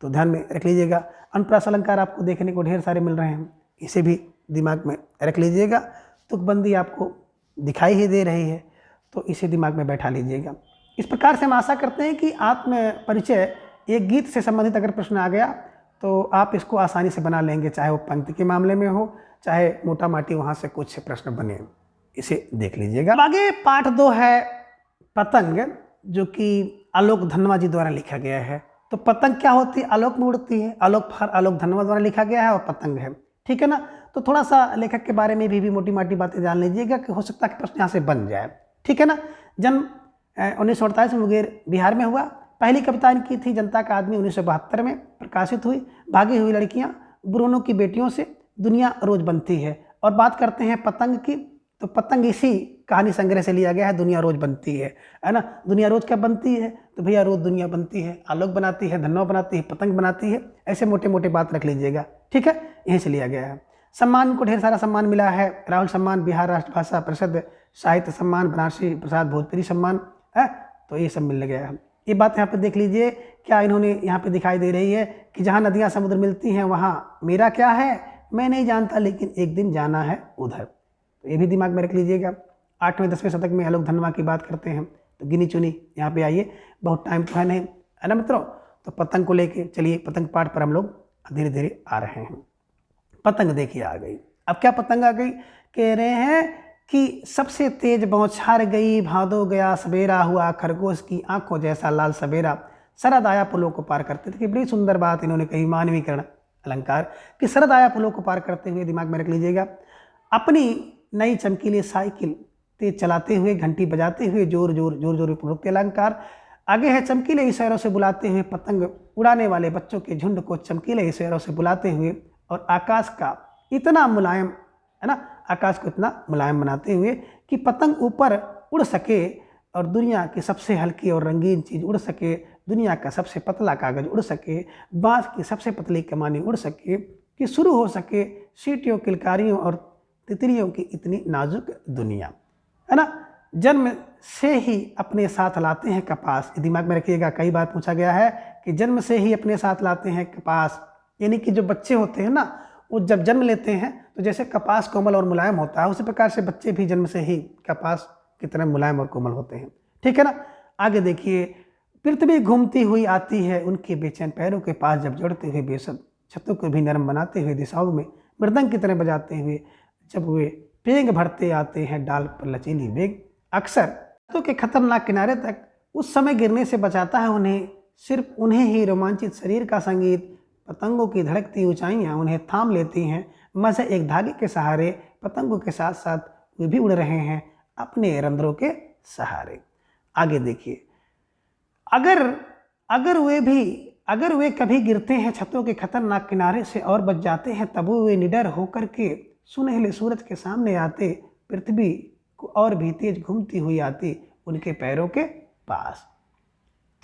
तो ध्यान में रख लीजिएगा। अनुप्रास अलंकार आपको देखने को ढेर सारे मिल रहे हैं, इसे भी दिमाग में रख लीजिएगा। तुकबंदी आपको दिखाई ही दे रही है, तो इसे दिमाग में बैठा लीजिएगा। इस प्रकार से हम आशा करते हैं कि आत्म परिचय, एक गीत से संबंधित अगर प्रश्न आ गया तो आप इसको आसानी से बना लेंगे, चाहे वो पंक्ति के मामले में हो, चाहे मोटा माटी वहाँ से कुछ प्रश्न बने, इसे देख लीजिएगा। आगे पाठ 2 है पतंग, जो कि आलोक धनवा जी द्वारा लिखा गया है। तो पतंग क्या होती है, आलोक में उड़ती है, आलोक फर आलोक धनवा द्वारा लिखा गया है, और पतंग है, ठीक है ना। तो थोड़ा सा लेखक के बारे में भी मोटी माटी बातें जान लीजिएगा, कि हो सकता है कि प्रश्न यहाँ से बन जाए, ठीक है ना। जन्म 1948 में मुंगेर बिहार में हुआ। पहली कविता इनकी थी जनता का आदमी, 1972 में प्रकाशित हुई। भागी हुई लड़कियां, ब्रूनो की बेटियों से दुनिया रोज बनती है। और बात करते हैं पतंग की, तो पतंग इसी कहानी संग्रह से लिया गया है, दुनिया रोज बनती है ना। दुनिया रोज क्या बनती है, तो भैया रोज दुनिया बनती है, आलोक बनाती है, धनवा बनाती है, पतंग बनाती है, ऐसे मोटे मोटे बात रख लीजिएगा, ठीक है। यहीं से लिया गया है। सम्मान को ढेर सारा सम्मान मिला है, राहुल सम्मान, बिहार राष्ट्रभाषा परिषद साहित्य सम्मान, बनारसी प्रसाद भोजपुरी सम्मान है, तो ये सब मिल गया है। ये बात यहाँ पे देख लीजिए, क्या इन्होंने यहाँ पे दिखाई दे रही है कि जहाँ नदियाँ समुद्र मिलती हैं वहाँ मेरा क्या है, मैं नहीं जानता, लेकिन एक दिन जाना है उधर। तो ये भी दिमाग में रख लीजिएगा। 8वें 10वें शतक में आलोक धनवा की बात करते हैं, तो गिनी चुनी यहाँ पे आइए, बहुत टाइम तो है नहीं, है ना मित्रों। तो पतंग को लेके चलिए, पतंग पाठ पर हम लोग धीरे धीरे आ रहे हैं। पतंग देखिए आ गई। अब क्या पतंग आ गई, कह रहे हैं कि सबसे तेज बौछार गई, भादो गया सवेरा, हुआ खरगोश की आंखों जैसा लाल सवेरा, शरद आया पुलों को पार करते थे। बड़ी सुंदर बात इन्होंने कही, मानवीकरण अलंकार कि शरद आया पुलों को पार करते हुए, दिमाग में रख लीजिएगा। अपनी नई चमकीली साइकिल तेज चलाते हुए, घंटी बजाते हुए, जोर जोर जोर जोर रुकते अलंकार। आगे है चमकीले इशारों से बुलाते हुए, पतंग उड़ाने वाले बच्चों के झुंड को चमकीले इशारों से बुलाते हुए, और आकाश का इतना मुलायम, है ना, आकाश को इतना मुलायम बनाते हुए कि पतंग ऊपर उड़ सके और दुनिया की सबसे हल्की और रंगीन चीज़ उड़ सके, दुनिया का सबसे पतला कागज उड़ सके, बांस की सबसे पतली कमानी उड़ सके, कि शुरू हो सके सीटियों, किलकारियों और तितलियों की इतनी नाजुक दुनिया, है ना। जन्म से ही अपने साथ लाते हैं कपास, दिमाग में रखिएगा, कई बार पूछा गया है कि जन्म से ही अपने साथ लाते हैं कपास, यानी कि जो बच्चे होते हैं ना, वो जब जन्म लेते हैं तो जैसे कपास कोमल और मुलायम होता है, उसी प्रकार से बच्चे भी जन्म से ही कपास की तरह मुलायम और कोमल होते हैं, ठीक है ना। आगे देखिए, पृथ्वी घूमती हुई आती है उनके बेचैन पैरों के पास, जब जोड़ते हुए बेसद छतों को भी नरम बनाते हुए, दिशाओं में मृदंग की तरह बजाते हुए, जब वे पेंग भरते आते हैं डाल पर लचीली वेग, अक्सर छतों के खतरनाक किनारे तक उस समय गिरने से बचाता है उन्हें, सिर्फ उन्हें ही रोमांचित शरीर का संगीत, पतंगों की धड़कती ऊंचाइयां उन्हें थाम लेती हैं, मज़े एक धागे के सहारे, पतंगों के साथ साथ वे भी उड़ रहे हैं अपने रंध्रों के सहारे। आगे देखिए, अगर वे कभी गिरते हैं छतों के खतरनाक किनारे से और बच जाते हैं, तब वे निडर होकर के सुनहले सूरज के सामने आते, पृथ्वी को और भी तेज घूमती हुई आती उनके पैरों के पास।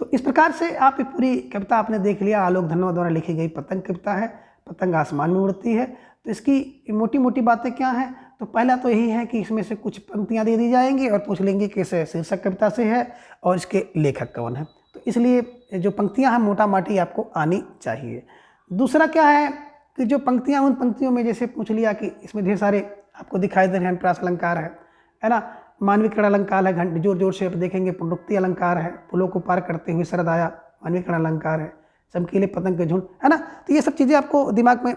तो इस प्रकार से आप ये पूरी कविता आपने देख लिया, आलोक धनवा द्वारा लिखी गई पतंग कविता है। पतंग आसमान में उड़ती है, तो इसकी मोटी मोटी बातें क्या हैं, तो पहला तो यही है कि इसमें से कुछ पंक्तियां दे दी जाएंगी और पूछ लेंगे कैसे शीर्षक कविता से है और इसके लेखक कौन है, तो इसलिए जो पंक्तियां हैं मोटा माटी आपको आनी चाहिए। दूसरा क्या है कि जो पंक्तियां, उन पंक्तियों में जैसे पूछ लिया कि इसमें ढेर सारे आपको दिखाई दे रहे हैं, प्रास अलंकार है ना, मानवीकरण अलंकार है, घंटे जोर जोर से आप देखेंगे, पुनरुक्ति अलंकार है, पुलों को पार करते हुए शरद आया, मानवीकरण अलंकार है, चमकीले पतंग के झुंड, है ना। तो ये सब चीज़ें आपको दिमाग में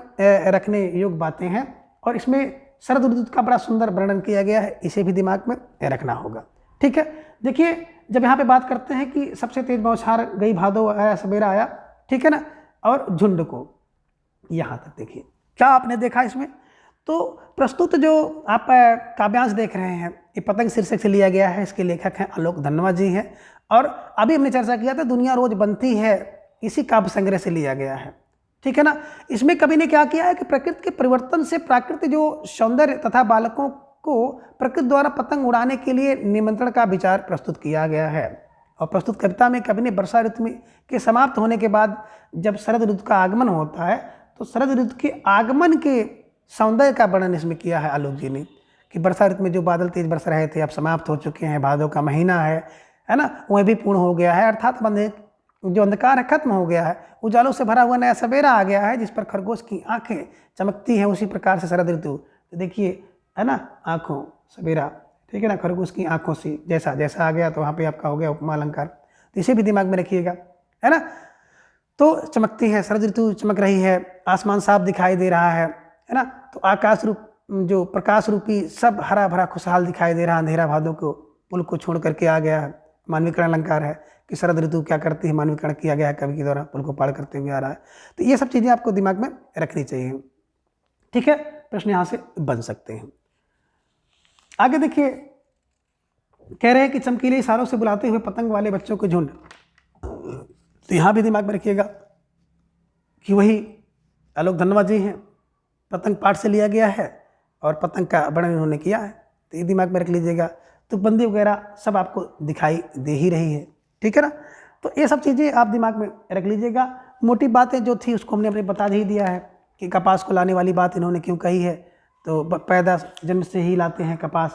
रखने योग्य बातें हैं, और इसमें शरद ऋतु का बड़ा सुंदर वर्णन किया गया है, इसे भी दिमाग में रखना होगा, ठीक है। देखिए, जब यहाँ पे बात करते हैं कि सबसे तेज बौछार गई, भादो आया सवेरा आया, ठीक है ना, और झुंड को, यहाँ तक देखिए क्या आपने देखा इसमें। तो प्रस्तुत जो आप काव्यांश देख रहे हैं, ये पतंग शीर्षक से लिया गया है, इसके लेखक हैं आलोक धनवा जी हैं, और अभी हमने चर्चा किया था दुनिया रोज बनती है, इसी काव्य संग्रह से लिया गया है, ठीक है ना। इसमें कवि ने क्या किया है कि प्रकृति के परिवर्तन से प्राकृतिक जो सौंदर्य तथा बालकों को प्रकृति द्वारा पतंग उड़ाने के लिए निमंत्रण का विचार प्रस्तुत किया गया है। और प्रस्तुत कविता में कवि ने वर्षा ऋतु के समाप्त होने के बाद जब शरद ऋतु का आगमन होता है, तो शरद ऋतु के आगमन के सौंदर्य का वर्णन इसमें किया है आलोक जी ने, कि वर्षा ऋतु में जो बादल तेज बरस रहे थे अब समाप्त हो चुके हैं, भादों का महीना है ना, वह भी पूर्ण हो गया है, अर्थात जो अंधकार है खत्म हो गया है, उजालों से भरा हुआ नया सवेरा आ गया है, जिस पर खरगोश की आंखें चमकती हैं, उसी प्रकार से शरद ऋतु, तो देखिए है ना, आंखों सवेरा, ठीक है ना, खरगोश की आंखों से जैसा जैसा आ गया, तो वहाँ पे आपका हो गया उपमा अलंकार, तो इसे भी दिमाग में रखिएगा, है ना। तो चमकती है, शरद ऋतु चमक रही है, आसमान साफ दिखाई दे रहा है ना, तो आकाश रूप जो प्रकाश रूपी सब हरा भरा खुशहाल दिखाई दे रहा है, अंधेरा भादों को पुल को छोड़ करके आ गया है। मानवीकरण अलंकार है कि शरद ऋतु क्या करती है, मानवीकरण किया गया है कवि के द्वारा, पुल को पार करते हुए आ रहा है। तो ये सब चीज़ें आपको दिमाग में रखनी चाहिए, ठीक है, प्रश्न यहाँ से बन सकते हैं। आगे देखिए, कह रहे हैं कि चमकीले इशारों से बुलाते हुए पतंग वाले बच्चों के झुंड, तो यहाँ भी दिमाग में रखिएगा कि वही आलोक धनवा जी हैं, पतंग पाठ से लिया गया है और पतंग का वर्णन इन्होंने किया है, तो ये दिमाग में रख लीजिएगा। तुकबंदी वगैरह सब आपको दिखाई दे ही रही है, ठीक है ना। तो ये सब चीज़ें आप दिमाग में रख लीजिएगा। मोटी बातें जो थी उसको हमने अपने बता ही दिया है कि कपास को लाने वाली बात इन्होंने क्यों कही है। तो पैदा जन्म से ही लाते हैं कपास,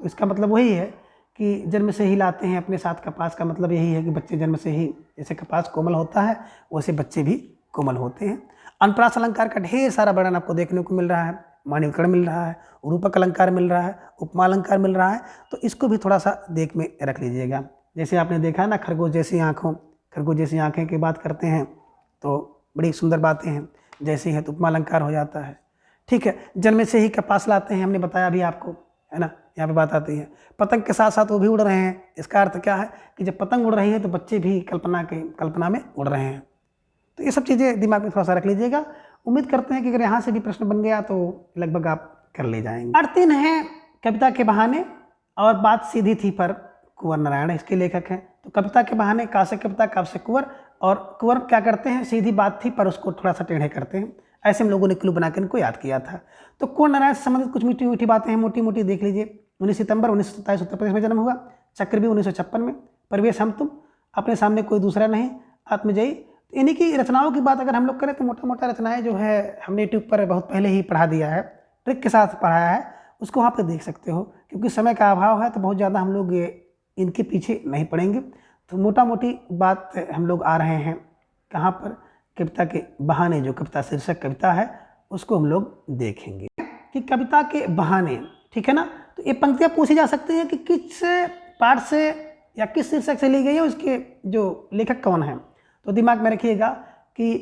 तो इसका मतलब वही है कि जन्म से ही लाते हैं अपने साथ कपास, का मतलब यही है कि बच्चे जन्म से ही, जैसे कपास कोमल होता है वैसे बच्चे भी कोमल होते हैं। अनुप्रास अलंकार का ढेर सारा वर्णन आपको देखने को मिल रहा है, मानवीकरण मिल रहा है, रूपक अलंकार मिल रहा है, उपमा अलंकार मिल रहा है, तो इसको भी थोड़ा सा देख में रख लीजिएगा। जैसे आपने देखा ना, खरगोश जैसी आँखों, खरगोश जैसी आँखें की बात करते हैं तो बड़ी सुंदर बातें हैं, जैसी है तो उपमा अलंकार हो जाता है, ठीक है। जन्म से ही कपास लाते हैं, हमने बताया भी आपको, है ना। यहाँ पे बात आती है पतंग के साथ साथ वो भी उड़ रहे हैं। इसका अर्थ क्या है कि जब पतंग उड़ रही है तो बच्चे भी कल्पना में उड़ रहे हैं। तो ये सब चीज़ें दिमाग में थोड़ा सा रख लीजिएगा। उम्मीद करते हैं कि अगर यहाँ से भी प्रश्न बन गया तो लगभग आप कर ले जाएंगे। पार्ट 3 है कविता के बहाने, और बात सीधी थी पर कुंवर नारायण इसके लेखक हैं। तो कविता के बहाने काव्य कविता, काव्य कुंवर, और कुंवर क्या करते हैं, सीधी बात थी पर उसको थोड़ा सा टेढ़े करते हैं। ऐसे हम लोगों ने क्लू बनाकर इनको याद किया था। तो कुंवर नारायण से संबंधित कुछ मीठी मीठी बातें हैं, मोटी मोटी देख लीजिए। 19 सितंबर 1927 उत्तर प्रदेश में जन्म हुआ, चक्रव्यूह 1956 में, परिवेश हम तुम, अपने सामने कोई दूसरा नहीं, आत्मजयी। इन्हीं की रचनाओं की बात अगर हम लोग करें तो मोटा मोटा रचनाएं जो है हमने यूट्यूब पर बहुत पहले ही पढ़ा दिया है, ट्रिक के साथ पढ़ाया है, उसको वहाँ पे देख सकते हो। क्योंकि समय का अभाव है तो बहुत ज़्यादा हम लोग इनके पीछे नहीं पड़ेंगे। तो मोटा मोटी बात हम लोग आ रहे हैं कहाँ पर, कविता के बहाने, जो कविता शीर्षक कविता है उसको हम लोग देखेंगे कि कविता के बहाने, ठीक है ना। तो ये पंक्तियाँ पूछी जा सकती हैं कि किस पाठ से या किस शीर्षक से ली गई है, उसके जो लेखक कौन है। तो दिमाग में रखिएगा कि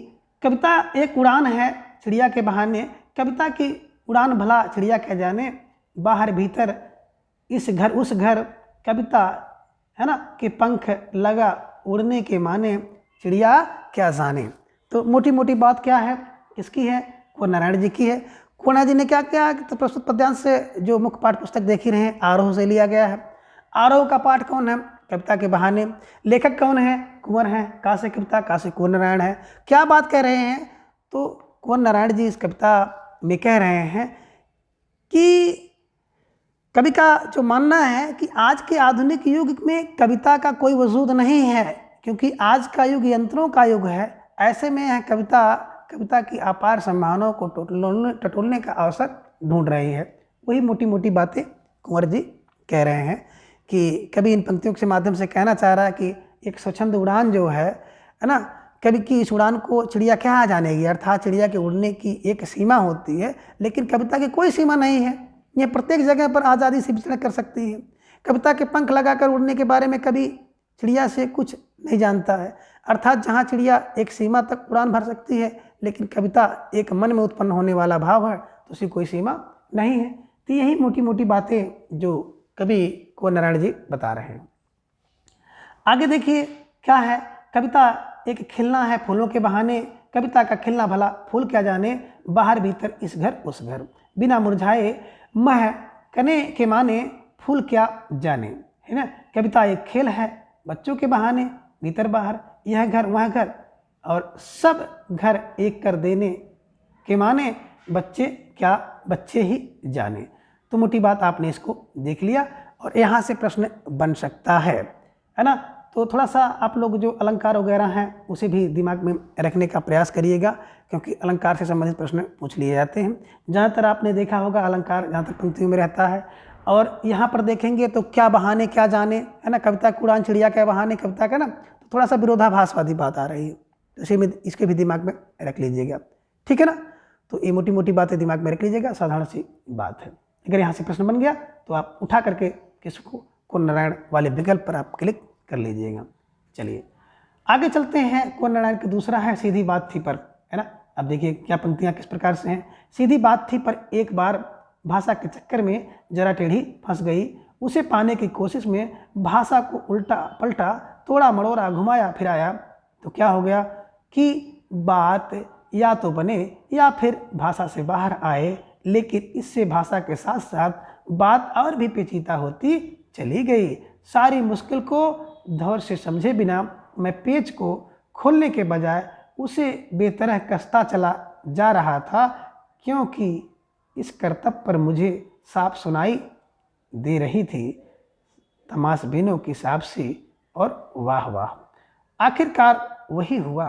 कविता एक उड़ान है चिड़िया के बहाने, कविता की उड़ान भला चिड़िया क्या जाने, बाहर भीतर इस घर उस घर, कविता है ना कि पंख लगा उड़ने के माने, चिड़िया क्या जाने। तो मोटी मोटी बात क्या है, किसकी है, कुंवर नारायण जी की है। कुंवर नारायण जी ने क्या किया, तो प्रस्तुत पद्यांश से जो मुख्य पाठ पुस्तक देख ही रहे हैं, आरोह से लिया गया है। आरोह का पाठ कौन है, कविता के बहाने। लेखक कौन है, कुंवर हैं, कासे कविता कासे कुंवर नारायण है। क्या बात कह रहे हैं, तो कुंवर नारायण जी इस कविता में कह रहे हैं कि कवि का जो मानना है कि आज के आधुनिक युग में कविता का कोई वजूद नहीं है, क्योंकि आज का युग यंत्रों का युग है। ऐसे में यह कविता की अपार संभावनाओं को टटोलने का अवसर ढूंढ रही है। वही मोटी मोटी बातें कुंवर जी कह रहे हैं कि कवि इन पंक्तियों के माध्यम से कहना चाह रहा है कि एक स्वच्छंद उड़ान जो है ना, कवि की इस उड़ान को चिड़िया क्या जानेगी, अर्थात चिड़िया के उड़ने की एक सीमा होती है, लेकिन कविता की कोई सीमा नहीं है। यह प्रत्येक जगह पर आज़ादी से विचरण कर सकती है। कविता के पंख लगाकर उड़ने के बारे में कवि चिड़िया से कुछ नहीं जानता है, अर्थात जहाँ चिड़िया एक सीमा तक उड़ान भर सकती है, लेकिन कविता एक मन में उत्पन्न होने वाला भाव है, तो उसकी कोई सीमा नहीं है। तो यही मोटी मोटी बातें जो कवि कुंवर नारायण जी बता रहे हैं। आगे देखिए क्या है, कविता एक खिलना है फूलों के बहाने, कविता का खिलना भला फूल क्या जाने, बाहर भीतर इस घर उस घर, बिना मुरझाए मह कने के माने, फूल क्या जाने, है ना। कविता एक खेल है बच्चों के बहाने, भीतर बाहर यह घर वह घर, और सब घर एक कर देने के माने, बच्चे क्या बच्चे ही जाने। तो मोटी बात आपने इसको देख लिया, और यहाँ से प्रश्न बन सकता है ना। तो थोड़ा सा आप लोग जो अलंकार वगैरह हैं उसे भी दिमाग में रखने का प्रयास करिएगा, क्योंकि अलंकार से संबंधित प्रश्न पूछ लिए जाते हैं। ज़्यादातर आपने देखा होगा अलंकार जहाँ तक पंक्तियों में रहता है, और यहाँ पर देखेंगे तो क्या बहाने क्या जाने, है ना। कविता की उड़ान चिड़िया क्या बहाने, कविता का ना तो थोड़ा सा विरोधाभासवादी बात आ रही है, तो इसे में इसके भी दिमाग में रख लीजिएगा, ठीक है ना। तो ये मोटी मोटी बातें दिमाग में रख लीजिएगा, साधारण सी बात है। अगर यहाँ से प्रश्न बन गया तो आप उठा करके किसको कुंवर नारायण वाले विकल्प पर आप क्लिक कर लीजिएगा। चलिए आगे चलते हैं। कुंवर नारायण की दूसरा है सीधी बात थी पर, है ना। अब देखिए क्या पंक्तियाँ किस प्रकार से हैं। सीधी बात थी पर एक बार भाषा के चक्कर में जरा टेढ़ी फंस गई, उसे पाने की कोशिश में भाषा को उल्टा पलटा तोड़ा मड़ोड़ा घुमाया फिराया, तो क्या हो गया कि बात या तो बने या फिर भाषा से बाहर आए, लेकिन इससे भाषा के साथ साथ बात और भी पेचीदा होती चली गई। सारी मुश्किल को धौर से समझे बिना मैं पेच को खोलने के बजाय उसे बेतरह कसता चला जा रहा था, क्योंकि इस करतब पर मुझे साफ सुनाई दे रही थी तमाशबीनों की शाबाशी और वाह वाह। आखिरकार वही हुआ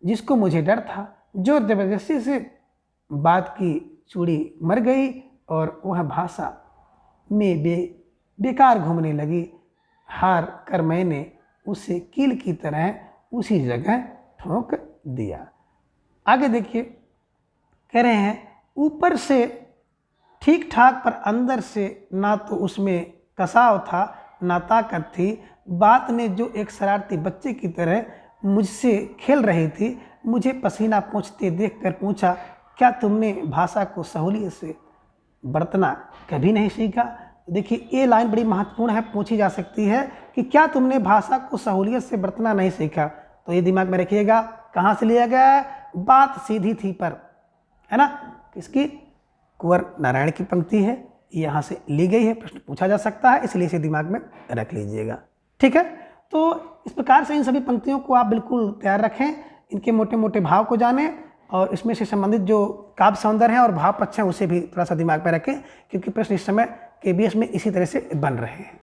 जिसको मुझे डर था। जोर जबरदस्ती से बात की चूड़ी मर गई और वह भाषा में बेकार घूमने लगी। हार कर मैंने उसे कील की तरह उसी जगह ठोक दिया। आगे देखिए, कह रहे हैं ऊपर से ठीक ठाक पर अंदर से ना तो उसमें कसाव था ना ताकत थी। बात ने जो एक शरारती बच्चे की तरह मुझसे खेल रही थी। मुझे पसीना पोंछते देखकर पूछा, क्या तुमने भाषा को सहूलियत से बरतना कभी नहीं सीखा? देखिए ये लाइन बड़ी महत्वपूर्ण है, पूछी जा सकती है कि क्या तुमने भाषा को सहूलियत से बरतना नहीं सीखा। तो ये दिमाग में रखिएगा, कहाँ से लिया गया है? बात सीधी थी पर, है ना, किसकी? कुंवर नारायण की पंक्ति है, यहाँ से ली गई है, प्रश्न पूछा जा सकता है, इसलिए इसे दिमाग में रख लीजिएगा। ठीक है, तो इस प्रकार से इन सभी पंक्तियों को आप बिल्कुल तैयार रखें, इनके मोटे मोटे भाव को जानें और इसमें से संबंधित जो काव्य सौंदर्य है और भाव पक्ष हैं उसे भी थोड़ा सा दिमाग में रखें, क्योंकि प्रश्न इस समय KBS में इसी तरह से बन रहे हैं।